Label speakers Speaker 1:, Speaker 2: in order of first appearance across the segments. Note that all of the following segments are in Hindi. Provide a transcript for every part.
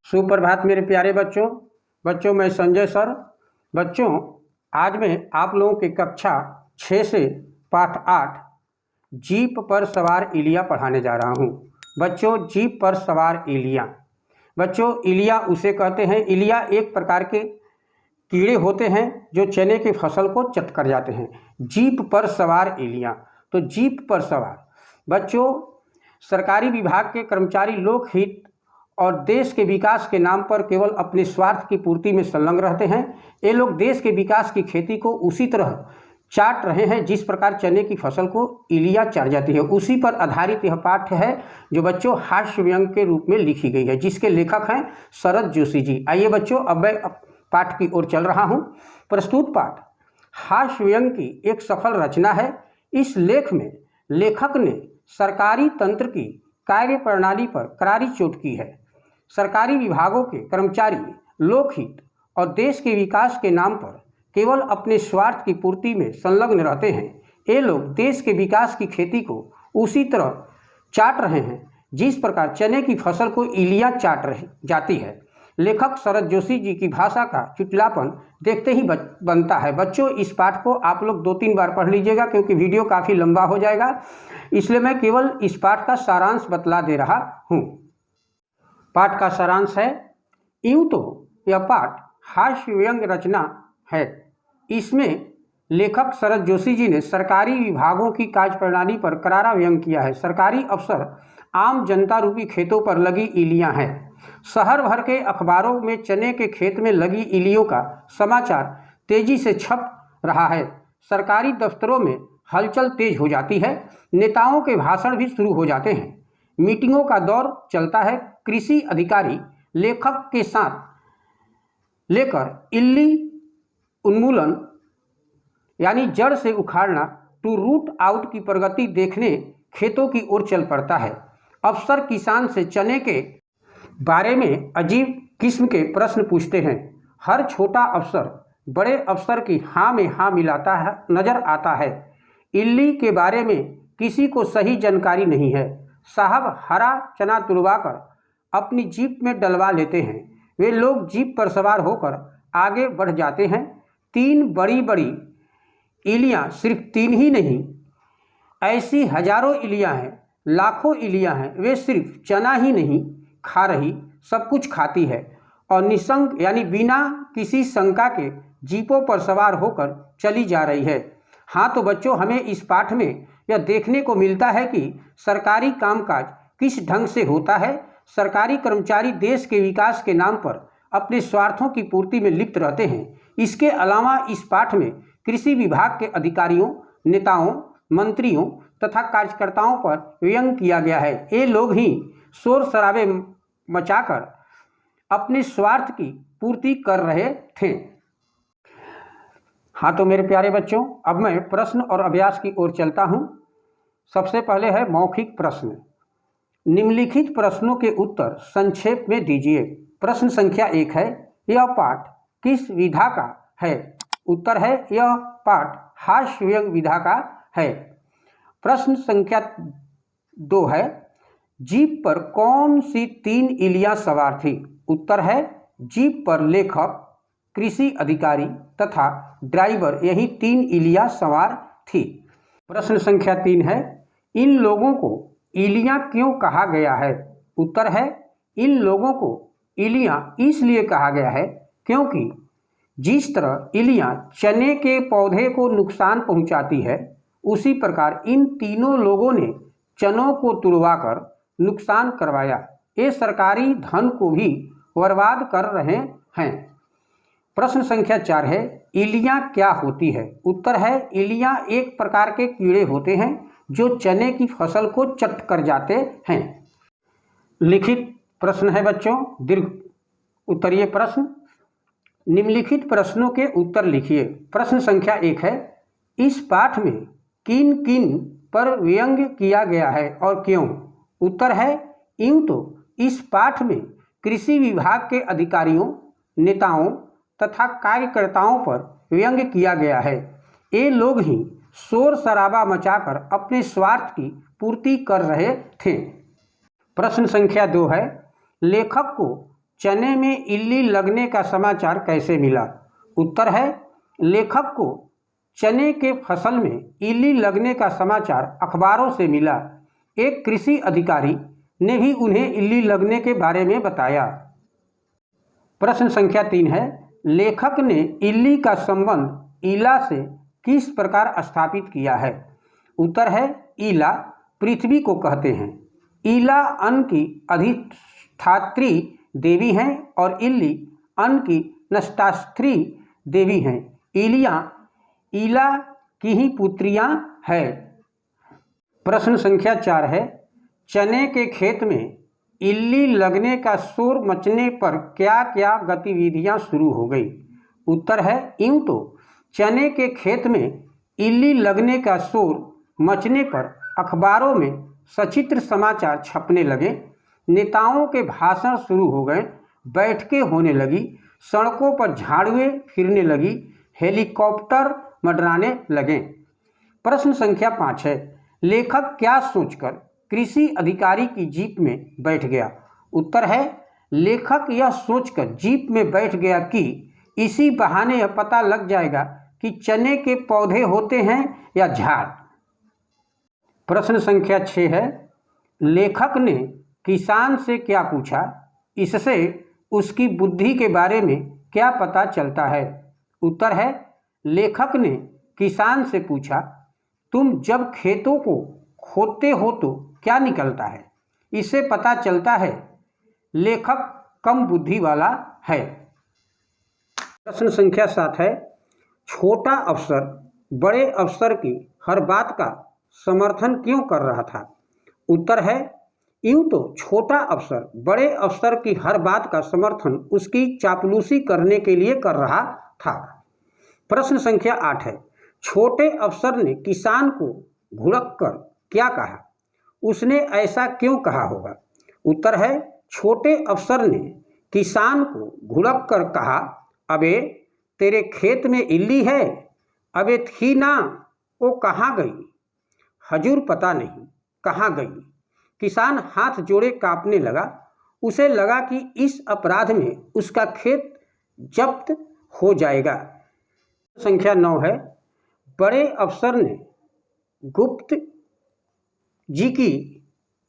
Speaker 1: सुप्रभात मेरे प्यारे बच्चों मैं संजय सर। बच्चों आज मैं आप लोगों की कक्षा 6 से पाठ 8 जीप पर सवार इलिया पढ़ाने जा रहा हूँ। बच्चों जीप पर सवार इलिया, बच्चों इलिया उसे कहते हैं। इलिया एक प्रकार के कीड़े होते हैं जो चने की फसल को चट कर जाते हैं। जीप पर सवार इलिया, तो जीप पर सवार बच्चों सरकारी विभाग के कर्मचारी लोकहित और देश के विकास के नाम पर केवल अपने स्वार्थ की पूर्ति में संलग्न रहते हैं। ये लोग देश के विकास की खेती को उसी तरह चाट रहे हैं जिस प्रकार चने की फसल को इलिया चाट जाती है। उसी पर आधारित यह पाठ है जो बच्चों हास्य व्यंग के रूप में लिखी गई है, जिसके लेखक हैं शरद जोशी जी। आइए बच्चों अब मैं पाठ की ओर चल रहा हूँ। प्रस्तुत पाठ हास्य व्यंग की एक सफल रचना है। इस लेख में लेखक ने सरकारी तंत्र की कार्य प्रणाली पर करारी चोट की है। सरकारी विभागों के कर्मचारी लोकहित और देश के विकास के नाम पर केवल अपने स्वार्थ की पूर्ति में संलग्न रहते हैं। ये लोग देश के विकास की खेती को उसी तरह चाट रहे हैं जिस प्रकार चने की फसल को इलिया चाट रही जाती है। लेखक शरद जोशी जी की भाषा का चुटलापन देखते ही बनता है। बच्चों इस पाठ को आप लोग 2-3 बार पढ़ लीजिएगा क्योंकि वीडियो काफ़ी लंबा हो जाएगा, इसलिए मैं केवल इस पाठ का सारांश बतला दे रहा हूँ। पाठ का सारांश है, यूँ तो यह पाठ हास्य व्यंग रचना है। इसमें लेखक शरद जोशी जी ने सरकारी विभागों की कार्यप्रणाली पर करारा व्यंग किया है। सरकारी अफसर आम जनता रूपी खेतों पर लगी इलियां हैं। शहर भर के अखबारों में चने के खेत में लगी इलियों का समाचार तेजी से छप रहा है। सरकारी दफ्तरों में हलचल तेज हो जाती है। नेताओं के भाषण भी शुरू हो जाते हैं। मीटिंगों का दौर चलता है। कृषि अधिकारी लेखक के साथ लेकर इल्ली उन्मूलन यानी जड़ से उखाड़ना टू रूट आउट की प्रगति देखने खेतों की ओर चल पड़ता है। अफसर किसान से चने के बारे में अजीब किस्म के प्रश्न पूछते हैं। हर छोटा अफसर बड़े अफसर की हाँ में हाँ मिलाता है नजर आता है। इल्ली के बारे में किसी को सही जानकारी नहीं है। साहब हरा चना तुड़वाकर अपनी जीप में डलवा लेते हैं। वे लोग जीप पर सवार होकर आगे बढ़ जाते हैं। 3 बड़ी बड़ी इलियां, सिर्फ 3 ही नहीं, ऐसी हजारों इलियां हैं, लाखों इलियां हैं। वे सिर्फ चना ही नहीं खा रही, सब कुछ खाती है और निसंग यानी बिना किसी शंका के जीपों पर सवार होकर चली जा रही है। हाँ तो बच्चों हमें इस पाठ में यह देखने को मिलता है कि सरकारी कामकाज किस ढंग से होता है। सरकारी कर्मचारी देश के विकास के नाम पर अपने स्वार्थों की पूर्ति में लिप्त रहते हैं। इसके अलावा इस पाठ में कृषि विभाग के अधिकारियों, नेताओं, मंत्रियों तथा कार्यकर्ताओं पर व्यंग किया गया है। ये लोग ही शोर शराबे मचाकर अपने स्वार्थ की पूर्ति कर रहे थे। हाँ तो मेरे प्यारे बच्चों अब मैं प्रश्न और अभ्यास की ओर चलता हूँ। सबसे पहले है मौखिक प्रश्न। निम्नलिखित प्रश्नों के उत्तर संक्षेप में दीजिए। प्रश्न संख्या 1 है, यह पाठ किस विधा का है? उत्तर है यह पाठ हास्य व्यंग विधा का है। प्रश्न संख्या 2 है, जीप पर कौन सी 3 इलियां सवार थी? उत्तर है जीप पर लेखक, कृषि अधिकारी तथा ड्राइवर, यही 3 इलियां सवार थी। प्रश्न संख्या 3 है, इन लोगों को इलियां क्यों कहा गया है? उत्तर है इन लोगों को इलियां इसलिए कहा गया है क्योंकि जिस तरह इलियां चने के पौधे को नुकसान पहुंचाती है, उसी प्रकार इन तीनों लोगों ने चनों को तुड़वाकर नुकसान करवाया। ये सरकारी धन को भी बर्बाद कर रहे हैं। प्रश्न संख्या 4 है, इलियां क्या होती है? उत्तर है इलियां एक प्रकार के कीड़े होते हैं जो चने की फसल को चट कर जाते हैं। लिखित प्रश्न है बच्चों, दीर्घ उत्तरीय प्रश्न। निम्नलिखित प्रश्नों के उत्तर लिखिए। प्रश्न संख्या 1 है, इस पाठ में किन किन पर व्यंग किया गया है और क्यों? उत्तर है यूँ तो इस पाठ में कृषि विभाग के अधिकारियों, नेताओं तथा कार्यकर्ताओं पर व्यंग किया गया है। ये लोग ही शोर शराबा मचाकर अपने स्वार्थ की पूर्ति कर रहे थे। प्रश्न संख्या 2 है, लेखक को चने में इल्ली लगने का समाचार कैसे मिला? उत्तर है, लेखक को चने के फसल में इल्ली लगने का समाचार अखबारों से मिला। एक कृषि अधिकारी ने भी उन्हें इल्ली लगने के बारे में बताया। प्रश्न संख्या 3 है, लेखक ने इल्ली का संबंध ईला से किस प्रकार स्थापित किया है? उत्तर है, ईला पृथ्वी को कहते हैं। ईला अन्न की अधिष्ठात्री देवी हैं और इल्ली अन्न की नष्टास्त्री देवी हैं। ईला की ही पुत्रियां हैं। प्रश्न संख्या 4 है, चने के खेत में इल्ली लगने का शोर मचने पर क्या क्या गतिविधियां शुरू हो गई? उत्तर है, यूं तो चने के खेत में इल्ली लगने का शोर मचने पर अखबारों में सचित्र समाचार छपने लगे, नेताओं के भाषण शुरू हो गए, बैठकें होने लगी, सड़कों पर झाड़ुएं फिरने लगी, हेलीकॉप्टर मंडराने लगे। प्रश्न संख्या 5 है, लेखक क्या सोचकर कृषि अधिकारी की जीप में बैठ गया? उत्तर है, लेखक यह सोचकर जीप में बैठ गया कि इसी बहाने यह पता लग जाएगा कि चने के पौधे होते हैं या झाड़। प्रश्न संख्या 6 है, लेखक ने किसान से क्या पूछा? इससे उसकी बुद्धि के बारे में क्या पता चलता है? उत्तर है, लेखक ने किसान से पूछा, तुम जब खेतों को खोदते हो तो क्या निकलता है? इससे पता चलता है लेखक कम बुद्धि वाला है। प्रश्न संख्या 7 है, छोटा अफसर बड़े अफसर की हर बात का समर्थन क्यों कर रहा था? उत्तर है, यूं तो छोटा अफसर बड़े अफसर की हर बात का समर्थन उसकी चापलूसी करने के लिए कर रहा था। प्रश्न संख्या 8 है, छोटे अफसर ने किसान को घुड़क कर क्या कहा? उसने ऐसा क्यों कहा होगा? उत्तर है, छोटे अफसर ने किसान को घुड़क कर कहा, अबे तेरे खेत में इल्ली है? अबे थी ना, वो कहाँ गई? हजूर पता नहीं कहाँ गई। किसान हाथ जोड़े कांपने लगा। उसे लगा कि इस अपराध में उसका खेत जब्त हो जाएगा। संख्या 9 है, बड़े अफसर ने गुप्त जी की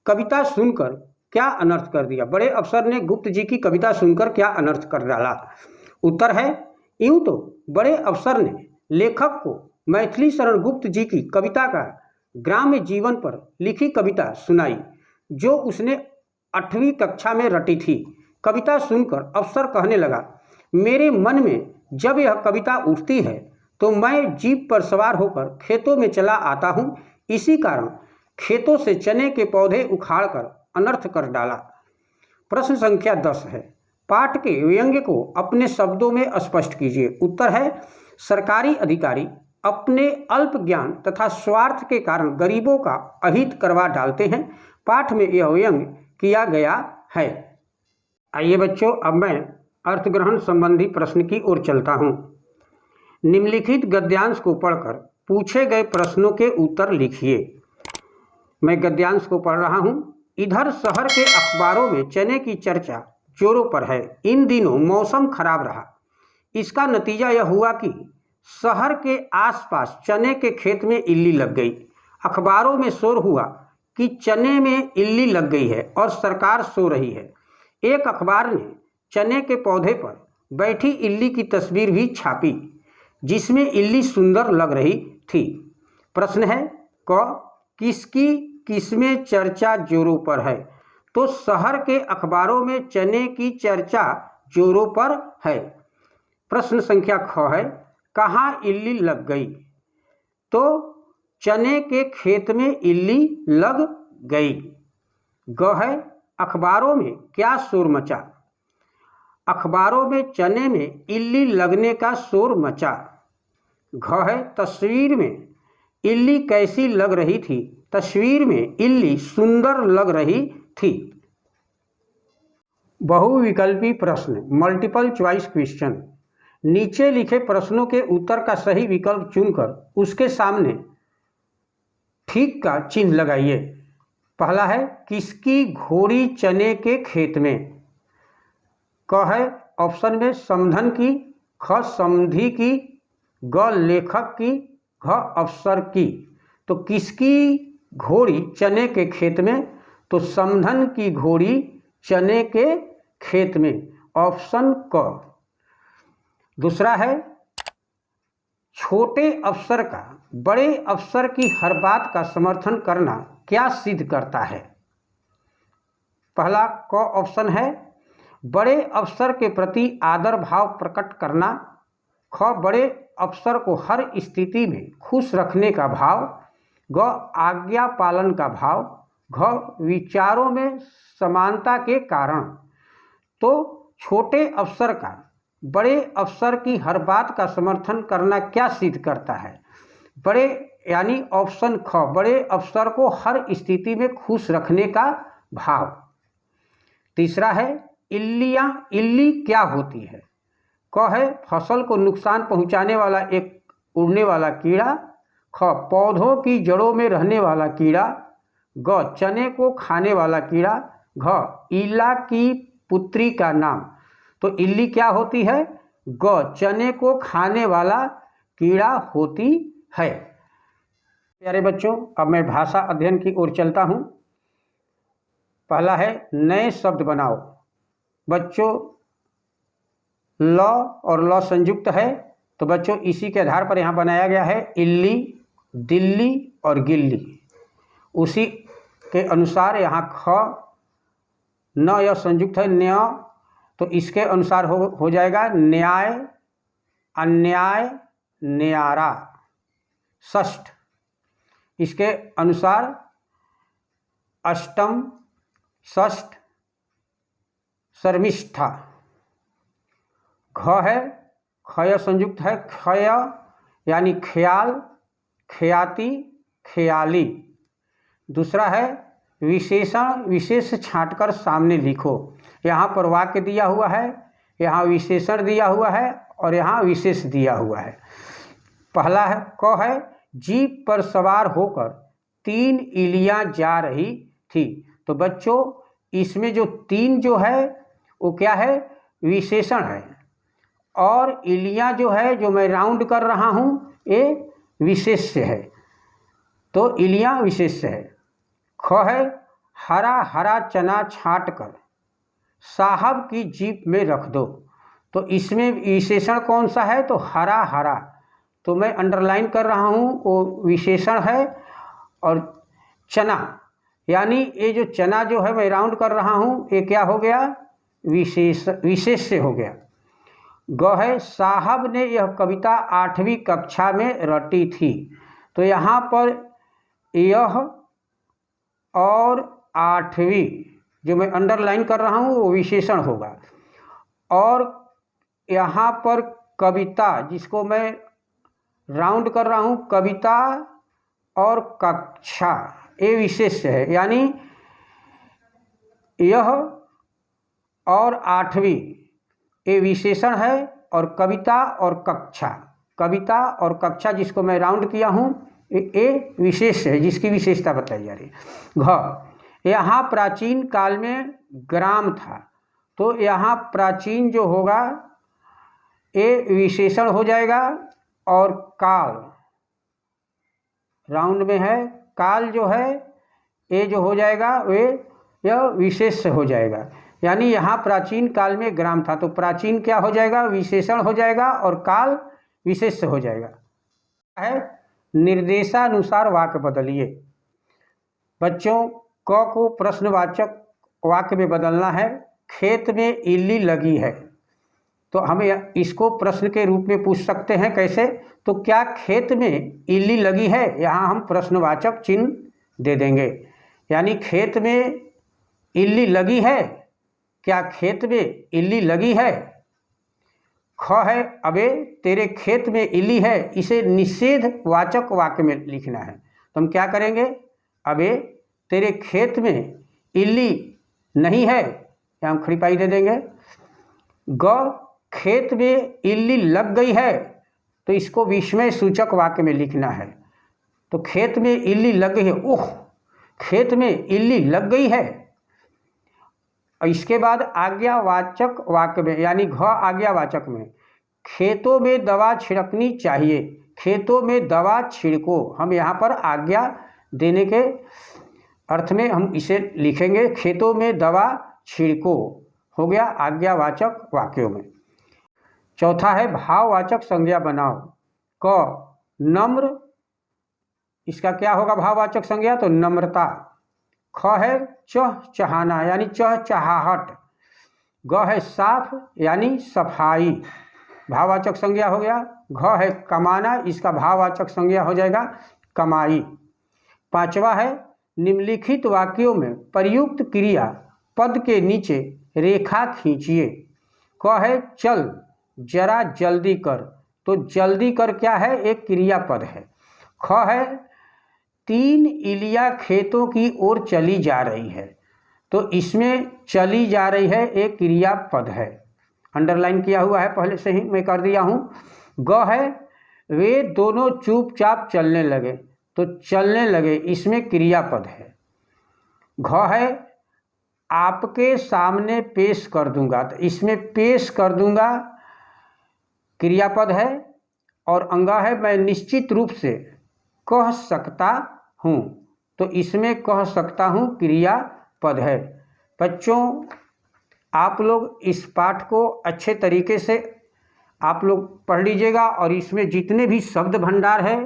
Speaker 1: कविता सुनकर क्या अनर्थ कर दिया? बड़े अफसर ने गुप्त जी की कविता सुनकर क्या अनर्थ कर डाला? उत्तर है, यूं तो बड़े अफसर ने लेखक को मैथिली शरण गुप्त जी की कविता का ग्राम्य जीवन पर लिखी कविता सुनाई, जो उसने 8वीं कक्षा में रटी थी। कविता सुनकर अफसर कहने लगा, मेरे मन में जब यह कविता उठती है तो मैं जीप पर सवार होकर खेतों में चला आता हूँ। इसी कारण खेतों से चने के पौधे उखाड़कर अनर्थ कर डाला। प्रश्न संख्या 10 है, पाठ के व्यंग्य को अपने शब्दों में स्पष्ट कीजिए। उत्तर है, सरकारी अधिकारी अपने अल्प ज्ञान तथा स्वार्थ के कारण गरीबों का अहित करवा डालते हैं। पाठ में यह व्यंग्य किया गया है। आइए बच्चों, अब मैं अर्थग्रहण संबंधी प्रश्न की ओर चलता हूँ। निम्नलिखित गद्यांश को पढ़कर पूछे गए प्रश्नों के उत्तर लिखिए। मैं गद्यांश को पढ़ रहा हूँ। इधर शहर के अखबारों में चने की चर्चा जोरों पर है। इन दिनों मौसम खराब रहा। इसका नतीजा यह हुआ कि शहर के आसपास चने के खेत में इल्ली लग गई। अखबारों में शोर हुआ कि चने में इल्ली लग गई है और सरकार सो रही है। एक अखबार ने चने के पौधे पर बैठी इल्ली की तस्वीर भी छापी, जिसमें इल्ली सुंदर लग रही थी। प्रश्न है, क किसकी किसमें चर्चा जोरों पर है? तो शहर के अखबारों में चने की चर्चा जोरों पर है। प्रश्न संख्या ख है, कहाँ इल्ली लग गई? तो चने के खेत में इल्ली लग गई। ग है, अखबारों में क्या शोर मचा? अखबारों में चने में इल्ली लगने का शोर मचा। घ है, तस्वीर में इल्ली कैसी लग रही थी? तस्वीर में इल्ली सुंदर लग रही थी। बहुविकल्पी प्रश्न, मल्टीपल चॉइस क्वेश्चन। नीचे लिखे प्रश्नों के उत्तर का सही विकल्प चुनकर उसके सामने ठीक का चिन्ह लगाइए। पहला है, किसकी घोड़ी चने के खेत में? क है ऑप्शन में समधन की, ख समधि की, ग लेखक की, घ अफसर की। तो किसकी घोड़ी चने के खेत में? तो समधन की घोड़ी चने के खेत में, ऑप्शन क। दूसरा है छोटे अफसर का बड़े अफसर की हर बात का समर्थन करना क्या सिद्ध करता है? पहला क ऑप्शन है बड़े अफसर के प्रति आदर भाव प्रकट करना, ख बड़े अफसर को हर स्थिति में खुश रखने का भाव, ग आज्ञा पालन का भाव, घ विचारों में समानता के कारण। तो छोटे अफसर का बड़े अफसर की हर बात का समर्थन करना क्या सिद्ध करता है? बड़े यानी ऑप्शन ख, बड़े अफसर को हर स्थिति में खुश रखने का भाव। तीसरा है इल्लियाँ, इल्ली क्या होती है? क है फसल को नुकसान पहुंचाने वाला एक उड़ने वाला कीड़ा, ख पौधों की जड़ों में रहने वाला कीड़ा, ग चने को खाने वाला कीड़ा, घ ईला की पुत्री का नाम। तो इल्ली क्या होती है? ग चने को खाने वाला कीड़ा होती है। प्यारे बच्चों, अब मैं भाषा अध्ययन की ओर चलता हूँ। पहला है नए शब्द बनाओ। बच्चों ल और ल संयुक्त है, तो बच्चों इसी के आधार पर यहाँ बनाया गया है इल्ली, दिल्ली और गिल्ली। उसी के अनुसार यहाँ ख न यह संयुक्त है न्य, तो इसके अनुसार हो जाएगा न्याय, अन्याय, न्यारा। षष्ठ इसके अनुसार अष्टम, षष्ठ, शर्मिष्ठा। घ है खय संयुक्त है, खय यानी ख्याल, ख्याति, ख्याली। दूसरा है विशेषण, विशेष छांटकर सामने लिखो। यहाँ पर वाक्य दिया हुआ है, यहाँ विशेषण दिया हुआ है और यहाँ विशेष दिया हुआ है। पहला है क है जीप पर सवार होकर 3 इलियाँ जा रही थी। तो बच्चों इसमें जो 3 जो है वो क्या है? विशेषण है, और इलियाँ जो है जो मैं राउंड कर रहा हूँ ये विशेष्य है। तो इलियाँ विशेष्य है। ख है हरा हरा चना छाँट कर साहब की जीप में रख दो। तो इसमें विशेषण कौन सा है? तो हरा हरा, तो मैं अंडरलाइन कर रहा हूँ वो विशेषण है। और चना यानी ये जो चना जो है मैं राउंड कर रहा हूँ ये क्या हो गया? विशेष से हो गया। ग है साहब ने यह कविता 8वीं कक्षा में रटी थी। तो यहाँ पर यह और 8वीं जो मैं अंडरलाइन कर रहा हूँ वो विशेषण होगा। और यहाँ पर कविता जिसको मैं राउंड कर रहा हूँ, कविता और कक्षा ये विशेष है, यानी यह और 8वीं ये विशेषण है, और कविता और कक्षा, कविता और कक्षा जिसको मैं राउंड किया हूँ ये विशेष है, जिसकी विशेषता बताई जा रही है। घ यहाँ प्राचीन काल में ग्राम था। तो यहाँ प्राचीन जो होगा ये विशेषण हो जाएगा, और काल राउंड में है, काल जो है ये जो हो जाएगा वे यह विशेष हो जाएगा। यानी यहाँ प्राचीन काल में ग्राम था, तो प्राचीन क्या हो जाएगा? विशेषण हो जाएगा, और काल विशेष हो जाएगा। है निर्देशानुसार वाक्य बदलिए। बच्चों क को प्रश्नवाचक वाक्य में बदलना है। खेत में इल्ली लगी है, तो हमें इसको प्रश्न के रूप में पूछ सकते हैं। कैसे? तो क्या खेत में इल्ली लगी है, यहाँ हम प्रश्नवाचक चिन्ह दे देंगे। यानी खेत में इल्ली लगी है, क्या खेत में इल्ली लगी है? ख है अबे तेरे खेत में इल्ली है, इसे निषेध वाचक वाक्य में लिखना है। तो हम क्या करेंगे? अबे तेरे खेत में इल्ली नहीं है, या हम खड़ी पाई दे देंगे। ग खेत में इल्ली लग गई है, तो इसको विस्मय सूचक वाक्य में लिखना है। तो खेत में इल्ली लग गई है, ओह खेत में इल्ली लग गई है। इसके बाद आज्ञावाचक वाक्य में यानी घ आज्ञावाचक में खेतों में दवा छिड़कनी चाहिए, खेतों में दवा छिड़को। हम यहाँ पर आज्ञा देने के अर्थ में हम इसे लिखेंगे, खेतों में दवा छिड़को हो गया आज्ञावाचक वाक्यों में। चौथा है भाववाचक संज्ञा बनाओ। क नम्र, इसका क्या होगा भाववाचक संज्ञा? तो नम्रता। ख है चहचहाना यानी चहचहाहट। ग है साफ यानी सफाई, भाववाचक संज्ञा हो गया। घ है कमाना, इसका भाववाचक संज्ञा हो जाएगा कमाई। पांचवा है निम्नलिखित वाक्यों में प्रयुक्त क्रिया पद के नीचे रेखा खींचिए। क है चल, जरा जल्दी कर, तो जल्दी कर क्या है? एक क्रियापद है। ख है 3 इलिया खेतों की ओर चली जा रही है, तो इसमें चली जा रही है एक क्रियापद है, अंडरलाइन किया हुआ है, पहले से ही मैं कर दिया हूँ। ग है वे दोनों चुपचाप चलने लगे, तो चलने लगे इसमें क्रियापद है। घ है आपके सामने पेश कर दूंगा, तो इसमें पेश कर दूंगा क्रियापद है। और अंगा है मैं निश्चित रूप से कह सकता हूँ, तो इसमें कह सकता हूँ क्रियापद है। बच्चों आप लोग इस पाठ को अच्छे तरीके से आप लोग पढ़ लीजिएगा और इसमें जितने भी शब्द भंडार है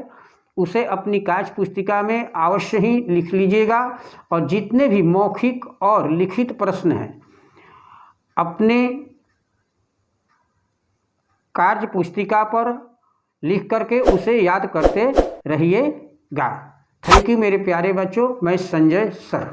Speaker 1: उसे अपनी कार्य पुस्तिका में अवश्य ही लिख लीजिएगा। और जितने भी मौखिक और लिखित प्रश्न हैं अपने कार्य पुस्तिका पर लिख करके उसे याद करते रहिएगा। थैंक यू मेरे प्यारे बच्चों, मैं संजय सर।